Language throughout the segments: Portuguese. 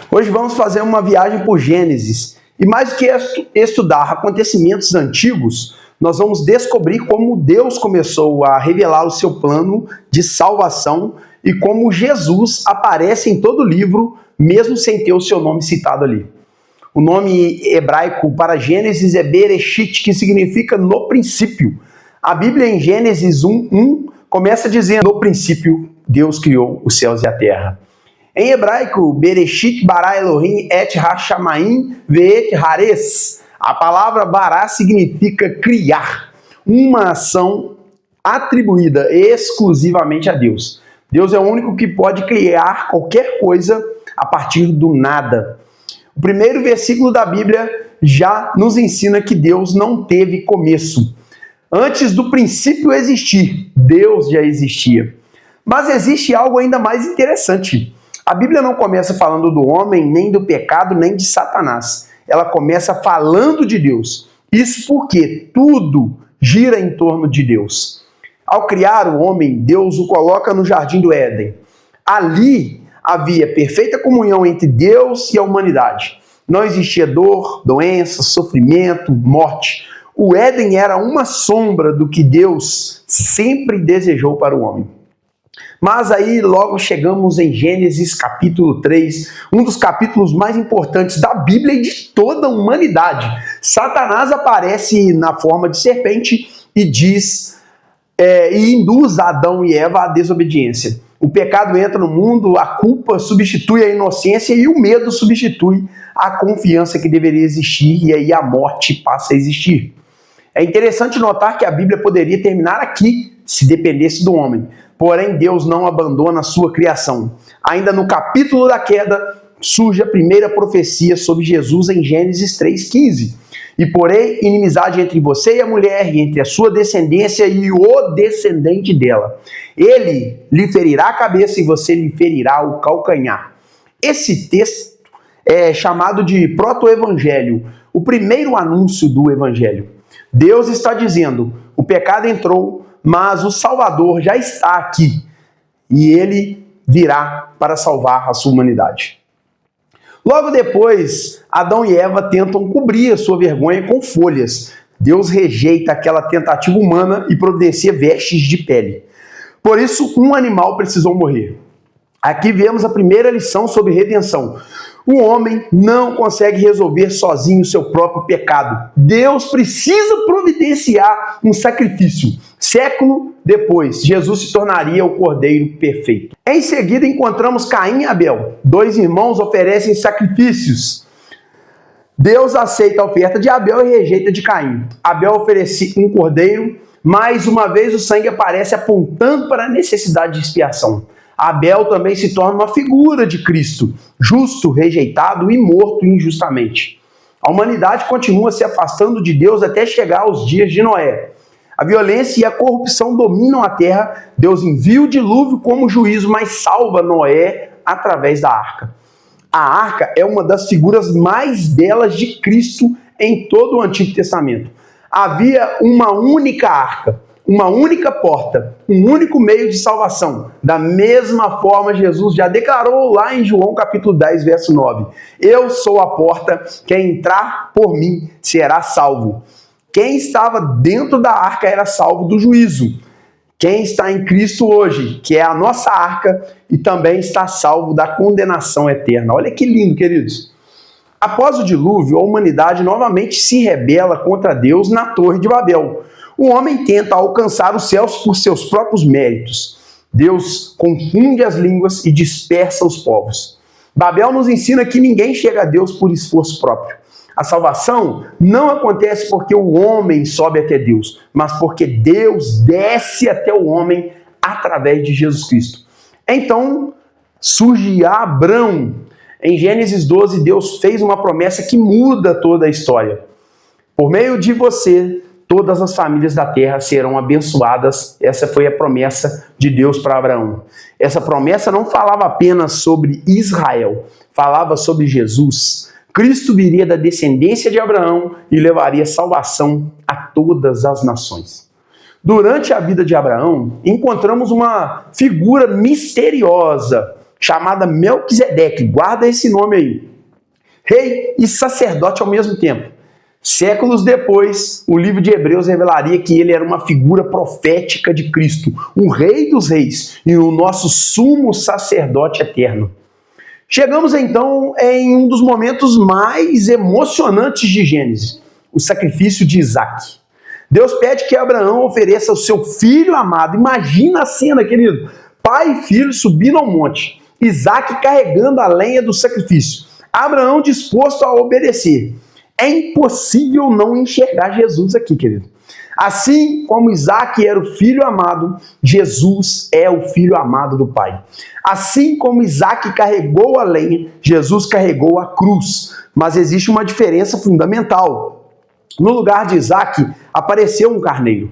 Hoje vamos fazer uma viagem por Gênesis. E mais do que estudar acontecimentos antigos, nós vamos descobrir como Deus começou a revelar o seu plano de salvação e como Jesus aparece em todo o livro, mesmo sem ter o seu nome citado ali. O nome hebraico para Gênesis é Bereshit, que significa no princípio. A Bíblia em Gênesis 1:1 começa dizendo: no princípio Deus criou os céus e a terra. Em hebraico, Bereshit bara Elohim et ha-shamayim ve'et haaretz. A palavra bará significa criar, uma ação atribuída exclusivamente a Deus. Deus é o único que pode criar qualquer coisa a partir do nada. O primeiro versículo da Bíblia já nos ensina que Deus não teve começo. Antes do princípio existir, Deus já existia. Mas existe algo ainda mais interessante. A Bíblia não começa falando do homem, nem do pecado, nem de Satanás. Ela começa falando de Deus. Isso porque tudo gira em torno de Deus. Ao criar o homem, Deus o coloca no jardim do Éden. Ali havia perfeita comunhão entre Deus e a humanidade. Não existia dor, doença, sofrimento, morte. O Éden era uma sombra do que Deus sempre desejou para o homem. Mas aí logo chegamos em Gênesis capítulo 3, um dos capítulos mais importantes da Bíblia e de toda a humanidade. Satanás aparece na forma de serpente e e induz Adão e Eva à desobediência. O pecado entra no mundo, a culpa substitui a inocência e o medo substitui a confiança que deveria existir, e aí a morte passa a existir. É interessante notar que a Bíblia poderia terminar aqui, se dependesse do homem. Porém, Deus não abandona a sua criação. Ainda no capítulo da queda, surge a primeira profecia sobre Jesus em Gênesis 3:15. E porém, inimizade entre você e a mulher, e entre a sua descendência e o descendente dela. Ele lhe ferirá a cabeça e você lhe ferirá o calcanhar. Esse texto é chamado de proto-evangelho, o primeiro anúncio do evangelho. Deus está dizendo: o pecado entrou, mas o Salvador já está aqui e ele virá para salvar a sua humanidade. Logo depois, Adão e Eva tentam cobrir a sua vergonha com folhas. Deus rejeita aquela tentativa humana e providencia vestes de pele. Por isso, um animal precisou morrer. Aqui vemos a primeira lição sobre redenção. O homem não consegue resolver sozinho o seu próprio pecado. Deus precisa providenciar um sacrifício. Século depois, Jesus se tornaria o Cordeiro perfeito. Em seguida, encontramos Caim e Abel. Dois irmãos oferecem sacrifícios. Deus aceita a oferta de Abel e rejeita de Caim. Abel oferece um cordeiro. Mais uma vez, o sangue aparece apontando para a necessidade de expiação. Abel também se torna uma figura de Cristo, justo, rejeitado e morto injustamente. A humanidade continua se afastando de Deus até chegar aos dias de Noé. A violência e a corrupção dominam a terra. Deus envia o dilúvio como juízo, mas salva Noé através da arca. A arca é uma das figuras mais belas de Cristo em todo o Antigo Testamento. Havia uma única arca, uma única porta, um único meio de salvação. Da mesma forma, Jesus já declarou lá em João capítulo 10, verso 9. Eu sou a porta, quem entrar por mim será salvo. Quem estava dentro da arca era salvo do juízo. Quem está em Cristo hoje, que é a nossa arca, e também está salvo da condenação eterna. Olha que lindo, queridos. Após o dilúvio, a humanidade novamente se rebela contra Deus na Torre de Babel. O homem tenta alcançar os céus por seus próprios méritos. Deus confunde as línguas e dispersa os povos. Babel nos ensina que ninguém chega a Deus por esforço próprio. A salvação não acontece porque o homem sobe até Deus, mas porque Deus desce até o homem através de Jesus Cristo. Então surge Abrão. Em Gênesis 12, Deus fez uma promessa que muda toda a história. Por meio de você, todas as famílias da terra serão abençoadas. Essa foi a promessa de Deus para Abraão. Essa promessa não falava apenas sobre Israel, falava sobre Jesus. Cristo viria da descendência de Abraão e levaria salvação a todas as nações. Durante a vida de Abraão, encontramos uma figura misteriosa chamada Melquisedeque. Guarda esse nome aí. Rei e sacerdote ao mesmo tempo. Séculos depois, o livro de Hebreus revelaria que ele era uma figura profética de Cristo, o Rei dos Reis e o nosso sumo sacerdote eterno. Chegamos então em um dos momentos mais emocionantes de Gênesis, o sacrifício de Isaac. Deus pede que Abraão ofereça o seu filho amado. Imagina a cena, querido. Pai e filho subindo ao monte. Isaac carregando a lenha do sacrifício. Abraão disposto a obedecer. É impossível não enxergar Jesus aqui, querido. Assim como Isaac era o filho amado, Jesus é o filho amado do Pai. Assim como Isaac carregou a lenha, Jesus carregou a cruz. Mas existe uma diferença fundamental. No lugar de Isaac, apareceu um carneiro.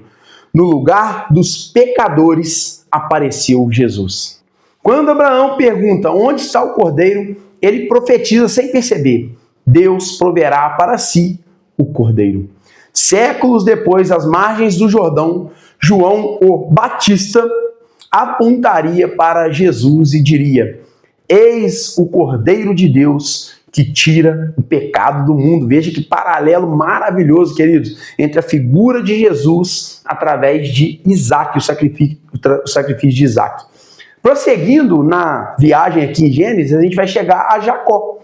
No lugar dos pecadores, apareceu Jesus. Quando Abraão pergunta onde está o cordeiro, ele profetiza sem perceber: Deus proverá para si o cordeiro. Séculos depois, às margens do Jordão, João o Batista apontaria para Jesus e diria: eis o Cordeiro de Deus que tira o pecado do mundo. Veja que paralelo maravilhoso, queridos, entre a figura de Jesus através de Isaac, o sacrifício de Isaac. Prosseguindo na viagem aqui em Gênesis, a gente vai chegar a Jacó.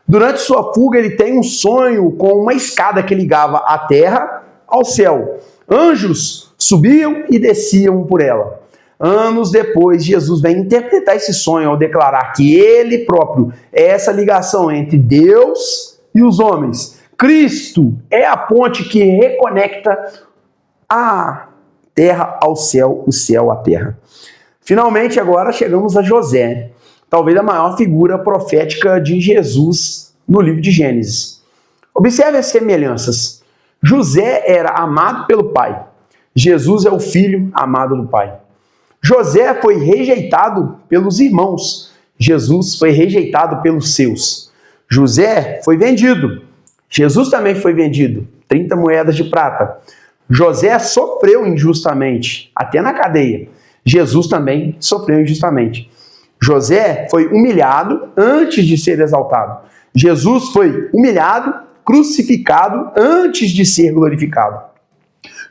Durante sua fuga, ele tem um sonho com uma escada que ligava a terra ao céu. Anjos subiam e desciam por ela. Anos depois, Jesus vem interpretar esse sonho ao declarar que ele próprio é essa ligação entre Deus e os homens. Cristo é a ponte que reconecta a terra ao céu, o céu à terra. Finalmente, agora chegamos a José, talvez a maior figura profética de Jesus no livro de Gênesis. Observe as semelhanças. José era amado pelo pai. Jesus é o filho amado do pai. José foi rejeitado pelos irmãos. Jesus foi rejeitado pelos seus. José foi vendido. Jesus também foi vendido. 30 moedas de prata. José sofreu injustamente, até na cadeia. Jesus também sofreu injustamente. José foi humilhado antes de ser exaltado. Jesus foi humilhado, crucificado antes de ser glorificado.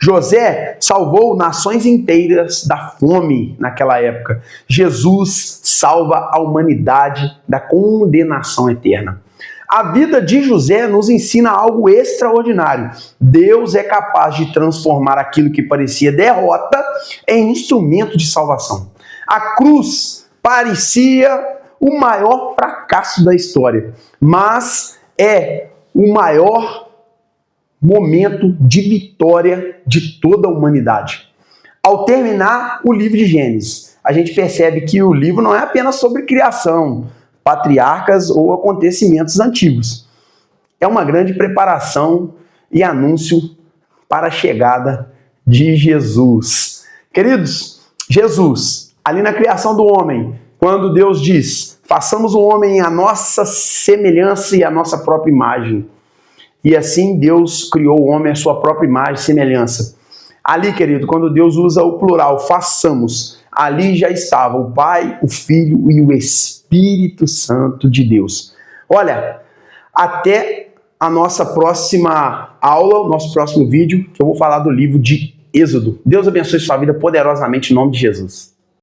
José salvou nações inteiras da fome naquela época. Jesus salva a humanidade da condenação eterna. A vida de José nos ensina algo extraordinário. Deus é capaz de transformar aquilo que parecia derrota em instrumento de salvação. A cruz parecia o maior fracasso da história, mas é o maior momento de vitória de toda a humanidade. Ao terminar o livro de Gênesis, a gente percebe que o livro não é apenas sobre criação, patriarcas ou acontecimentos antigos. É uma grande preparação e anúncio para a chegada de Jesus. Queridos, Jesus, ali na criação do homem, quando Deus diz: façamos o homem à nossa semelhança e à nossa própria imagem. E assim Deus criou o homem à sua própria imagem e semelhança. Ali, querido, quando Deus usa o plural, façamos, ali já estava o Pai, o Filho e o Espírito Santo de Deus. Olha, até a nossa próxima aula, o nosso próximo vídeo, que eu vou falar do livro de Êxodo. Deus abençoe sua vida poderosamente em nome de Jesus.